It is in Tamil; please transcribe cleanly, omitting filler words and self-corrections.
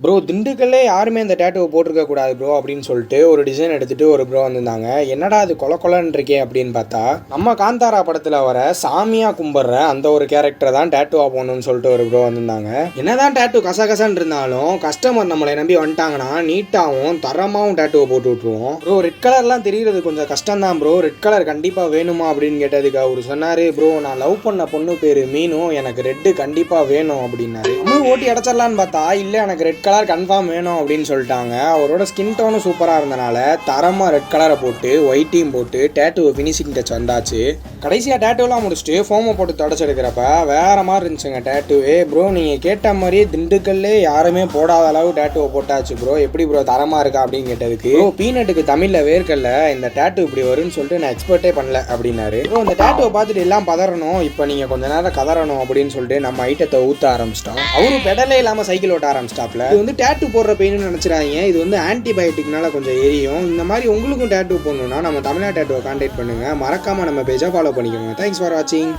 ப்ரோ திண்டுக்கல்லே யாருமே இந்த டேட்டுவை போட்டிருக்க கூடாது ப்ரோ அப்படின்னு சொல்லிட்டு ஒரு டிசைன் எடுத்துகிட்டு ஒரு ப்ரோ வந்திருந்தாங்க. என்னடா அது கொலன்னு இருக்கே அப்படின்னு பார்த்தா நம்ம காந்தாரா படத்தில் வர சாமியாக கும்பிட்ற அந்த ஒரு கேரக்டரை தான் டேட்டுவாக போகணும்னு சொல்லிட்டு ஒரு ப்ரோ வந்திருந்தாங்க. என்னதான் டேட்டு கசகசன்னு இருந்தாலும் கஸ்டமர் நம்மளை நம்பி வந்துட்டாங்கன்னா நீட்டாகவும் தரமாகவும் டேட்டுவை போட்டு விட்ருவோம். ப்ரோ ரெட் கலர்லாம் தெரிகிறது கொஞ்சம் கஷ்டம் தான் ப்ரோ, ரெட் கலர் கண்டிப்பாக வேணுமா அப்படின்னு கேட்டதுக்கு அவர் சொன்னார், ப்ரோ நான் லவ் பண்ண பொண்ணு பேர் மீனும், எனக்கு ரெட்டு கண்டிப்பாக வேணும் அப்படின்னாரு. நம்ம ஓட்டி அடைச்சிடலான்னு பார்த்தா இல்லை எனக்கு ரெட் கலர் கன்ஃபார்ம் வேணும் அப்படின்னு சொல்லிட்டாங்க. அவரோட ஸ்கின் டோனும் சூப்பராக இருந்தனால தரமாக ரெட் கலரை போட்டு ஒயிட்டையும் போட்டு டேட்டுவை ஃபினிஷிங் டச் வந்தாச்சு. கடைசியாக டேட்டுவெலாம் முடிச்சுட்டு ஃபோமை போட்டு தொடச்செடுக்கிறப்ப வேற மாதிரி இருந்துச்சுங்க டேட்டுவே. ப்ரோ நீங்கள் கேட்ட மாதிரியே திண்டுக்கல்லே யாருமே போடாத அளவு டேட்டுவை போட்டாச்சு ப்ரோ, எப்படி ப்ரோ தரமாக இருக்கா அப்படின்னு கேட்டதுக்கு ப்ரோ பீனட்டுக்கு தமிழில் வேர்க்கல்ல இந்த டேட்டு இப்படி வரும்னு சொல்லிட்டு நான் எக்ஸ்பெக்டே பண்ணல அப்படின்னாரு. ப்ரோ இந்த டேட்டுவை பார்த்துட்டு எல்லாம் பதறணும், இப்போ நீங்கள் கொஞ்ச நேரம் கதறணும் அப்படின்னு சொல்லிட்டு நம்ம ஐட்டத்தை ஊற்ற ஆரம்பிச்சிட்டோம். அவரும் பெடலே இல்லாமல் சைக்கிள் ஓட்ட ஆரம்பிச்சிட்டாப்ல. இது வந்து டேட்டு போடுற பெயின்னு நினச்சிடாங்க, இது வந்து ஆன்டிபயோட்டிக்னால கொஞ்சம் எரியும். இந்த மாதிரி உங்களுக்கும் டேட்டு போடணும்னா நம்ம தமிழ்நாடு டேட்டுவை கான்டாக்ட் பண்ணுங்கள். மறக்காமல் நம்ம பேஜை ஃபாலோ பண்ணிக்கோங்க. தேங்க்ஸ் ஃபார் வாட்சிங்.